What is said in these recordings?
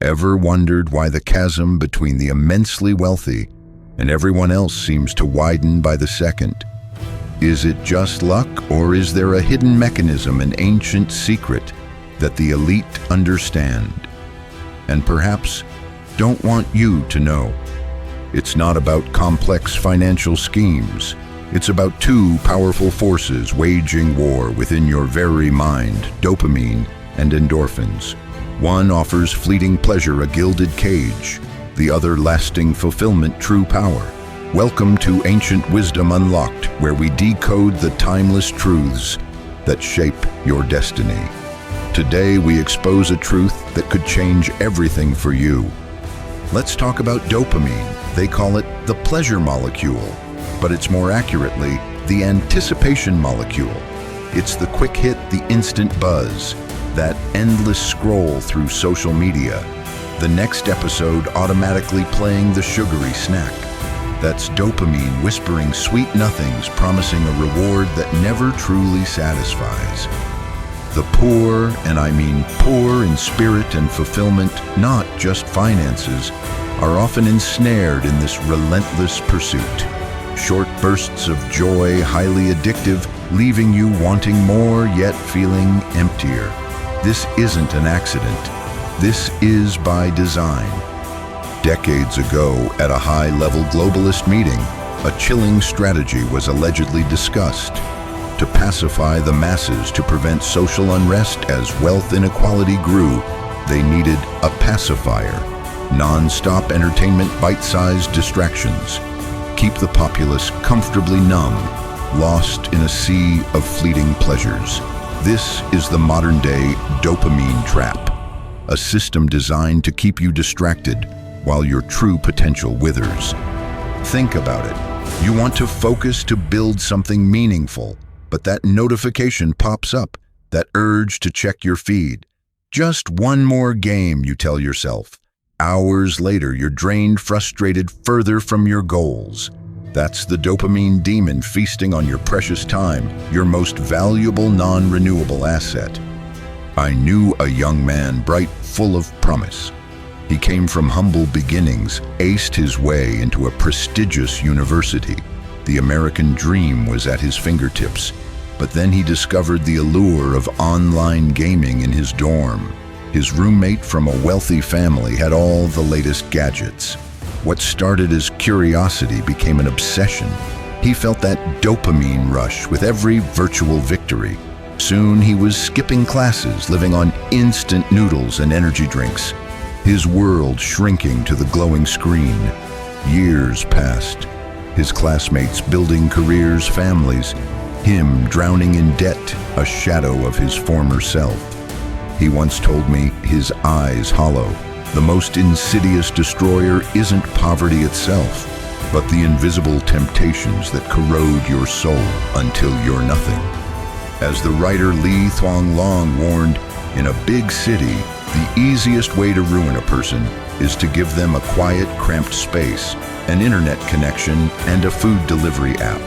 Ever wondered why the chasm between the immensely wealthy and everyone else seems to widen by the second? Is it just luck, or is there a hidden mechanism, an ancient secret that the elite understand and perhaps don't want you to know? It's not about complex financial schemes. It's about two powerful forces waging war within your very mind, dopamine and endorphins. One offers fleeting pleasure, a gilded cage. The other lasting fulfillment, true power. Welcome to Ancient Wisdom Unlocked, where we decode the timeless truths that shape your destiny. Today we expose a truth that could change everything for you. Let's talk about dopamine. They call it the pleasure molecule, but it's more accurately the anticipation molecule. It's the quick hit, the instant buzz, that endless scroll through social media, the next episode automatically playing the sugary snack. That's dopamine whispering sweet nothings, promising a reward that never truly satisfies. The poor, and I mean poor in spirit and fulfillment, not just finances, are often ensnared in this relentless pursuit. Short bursts of joy, highly addictive, leaving you wanting more yet feeling emptier. This isn't an accident. This is by design. Decades ago, at a high-level globalist meeting, a chilling strategy was allegedly discussed. To pacify the masses, to prevent social unrest as wealth inequality grew, they needed a pacifier. Non-stop entertainment, bite-sized distractions. Keep the populace comfortably numb, lost in a sea of fleeting pleasures. This is the modern-day dopamine trap, a system designed to keep you distracted while your true potential withers. Think about it. You want to focus to build something meaningful, but that notification pops up, that urge to check your feed. Just one more game, you tell yourself. Hours later, you're drained, frustrated, further from your goals. That's the dopamine demon feasting on your precious time, your most valuable non-renewable asset. I knew a young man, bright, full of promise. He came from humble beginnings, aced his way into a prestigious university. The American dream was at his fingertips, but then he discovered the allure of online gaming in his dorm. His roommate from a wealthy family had all the latest gadgets. What started as curiosity became an obsession. He felt that dopamine rush with every virtual victory. Soon he was skipping classes, living on instant noodles and energy drinks, his world shrinking to the glowing screen. Years passed, his classmates building careers, families, him drowning in debt, a shadow of his former self. He once told me, his eyes hollow, the most insidious destroyer isn't poverty itself, but the invisible temptations that corrode your soul until you're nothing. As the writer Li Thuong-Long warned, in a big city, the easiest way to ruin a person is to give them a quiet, cramped space, an internet connection, and a food delivery app.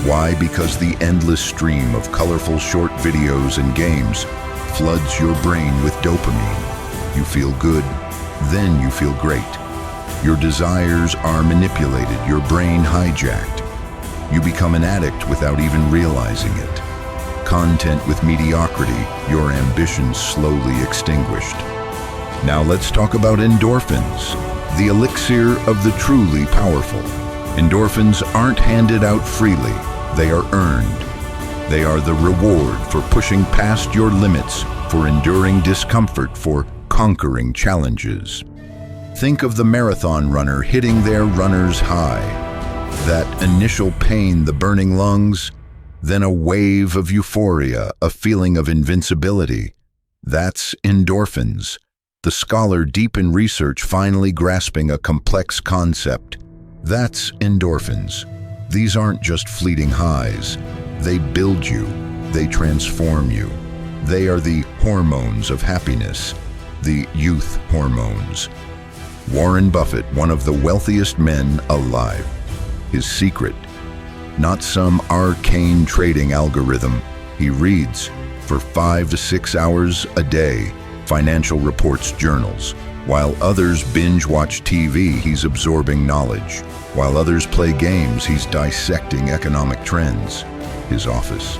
Why? Because the endless stream of colorful short videos and games floods your brain with dopamine. You feel good, then you feel great. Your desires are manipulated, your brain hijacked. You become an addict without even realizing it. Content with mediocrity, your ambitions slowly extinguished. Now let's talk about endorphins, the elixir of the truly powerful. Endorphins aren't handed out freely, they are earned. They are the reward for pushing past your limits, for enduring discomfort, for conquering challenges. Think of the marathon runner hitting their runner's high. That initial pain, the burning lungs, then a wave of euphoria, a feeling of invincibility. That's endorphins. The scholar deep in research finally grasping a complex concept. That's endorphins. These aren't just fleeting highs. They build you. They transform you. They are the hormones of happiness, the youth hormones. Warren Buffett, one of the wealthiest men alive. His secret, not some arcane trading algorithm. He reads for 5 to 6 hours a day, financial reports journals. While others binge-watch TV, he's absorbing knowledge. While others play games, he's dissecting economic trends. His office.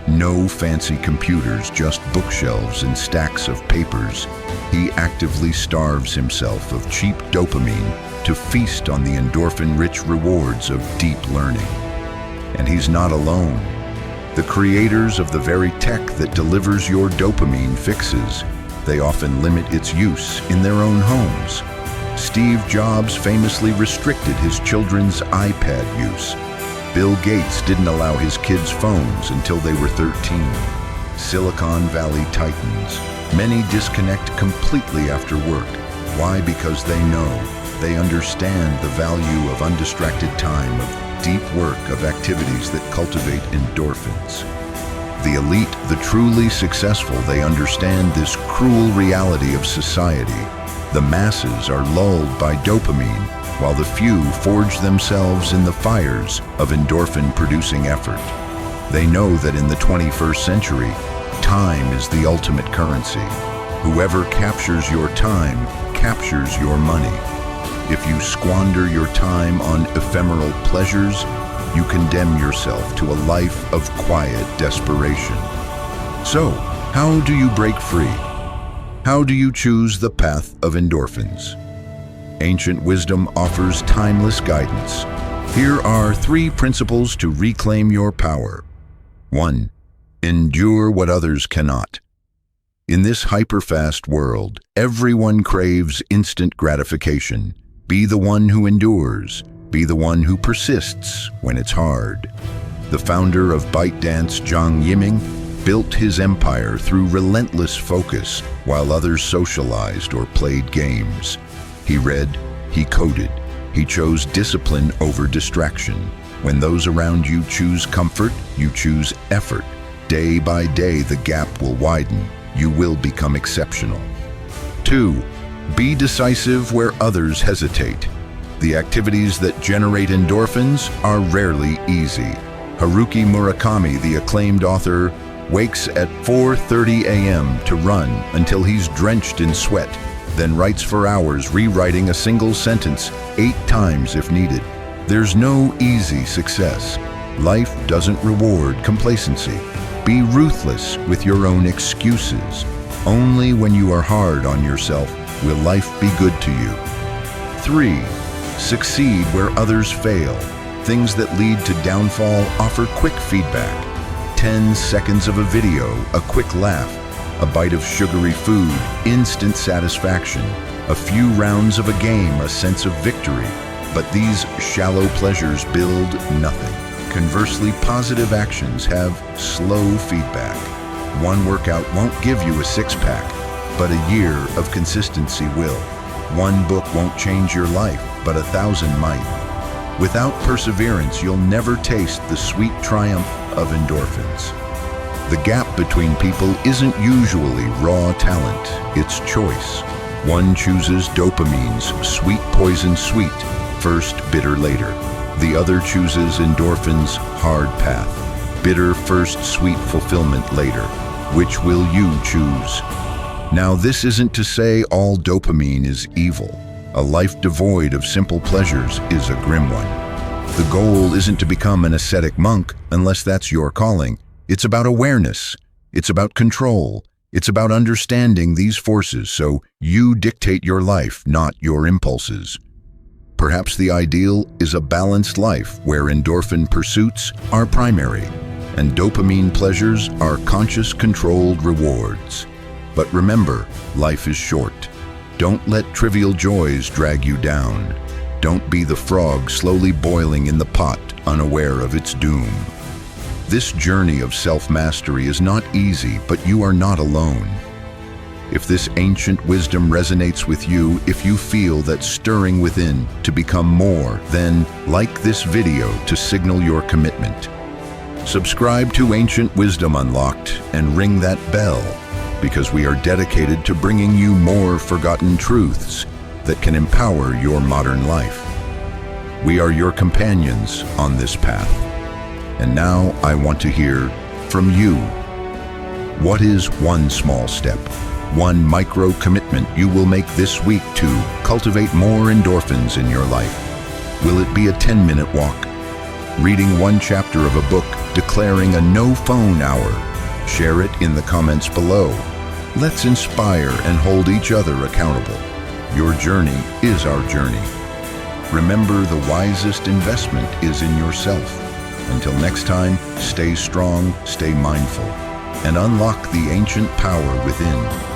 No fancy computers, just bookshelves and stacks of papers. He actively starves himself of cheap dopamine to feast on the endorphin-rich rewards of deep learning. And he's not alone. The creators of the very tech that delivers your dopamine fixes, they often limit its use in their own homes. Steve Jobs famously restricted his children's iPad use. Bill Gates didn't allow his kids phones until they were 13. Silicon Valley titans. Many disconnect completely after work. Why? Because they know, they understand the value of undistracted time, of deep work, of activities that cultivate endorphins. The elite, the truly successful, they understand this cruel reality of society. The masses are lulled by dopamine, while the few forge themselves in the fires of endorphin-producing effort. They know that in the 21st century, time is the ultimate currency. Whoever captures your time captures your money. If you squander your time on ephemeral pleasures, you condemn yourself to a life of quiet desperation. So, how do you break free? How do you choose the path of endorphins? Ancient wisdom offers timeless guidance. Here are 3 principles to reclaim your power. 1. Endure what others cannot. In this hyper-fast world, everyone craves instant gratification. Be the one who endures. Be the one who persists when it's hard. The founder of ByteDance, Zhang Yiming, built his empire through relentless focus while others socialized or played games. He read, he coded, he chose discipline over distraction. When those around you choose comfort, you choose effort. Day by day, the gap will widen. You will become exceptional. 2. Be decisive where others hesitate. The activities that generate endorphins are rarely easy. Haruki Murakami, the acclaimed author, wakes at 4:30 a.m. to run until he's drenched in sweat, then writes for hours, rewriting a single sentence 8 times if needed. There's no easy success. Life doesn't reward complacency. Be ruthless with your own excuses. Only when you are hard on yourself will life be good to you. 3. Succeed where others fail. Things that lead to downfall offer quick feedback. 10 seconds of a video, a quick laugh, a bite of sugary food, instant satisfaction. A few rounds of a game, a sense of victory. But these shallow pleasures build nothing. Conversely, positive actions have slow feedback. One workout won't give you a six-pack, but a year of consistency will. One book won't change your life, but 1,000 might. Without perseverance, you'll never taste the sweet triumph of endorphins. The gap between people isn't usually raw talent, it's choice. One chooses dopamine's sweet poison sweet, first, bitter later. The other chooses endorphin's hard path, bitter first, sweet fulfillment later. Which will you choose? Now, this isn't to say all dopamine is evil. A life devoid of simple pleasures is a grim one. The goal isn't to become an ascetic monk unless that's your calling. It's about awareness. It's about control. It's about understanding these forces so you dictate your life, not your impulses. Perhaps the ideal is a balanced life where endorphin pursuits are primary and dopamine pleasures are conscious, controlled rewards. But remember, life is short. Don't let trivial joys drag you down. Don't be the frog slowly boiling in the pot, unaware of its doom. This journey of self-mastery is not easy, but you are not alone. If this ancient wisdom resonates with you, if you feel that stirring within to become more, then like this video to signal your commitment. Subscribe to Ancient Wisdom Unlocked and ring that bell, because we are dedicated to bringing you more forgotten truths that can empower your modern life. We are your companions on this path. And now I want to hear from you. What is one small step one micro commitment you will make this week to cultivate more endorphins in your life? Will it be a 10-minute walk? Reading one chapter of a book? Declaring a no-phone hour? Share it in the comments below. Let's inspire and hold each other accountable. Your journey is our journey. Remember, the wisest investment is in yourself. Until next time, stay strong, stay mindful, and unlock the ancient power within.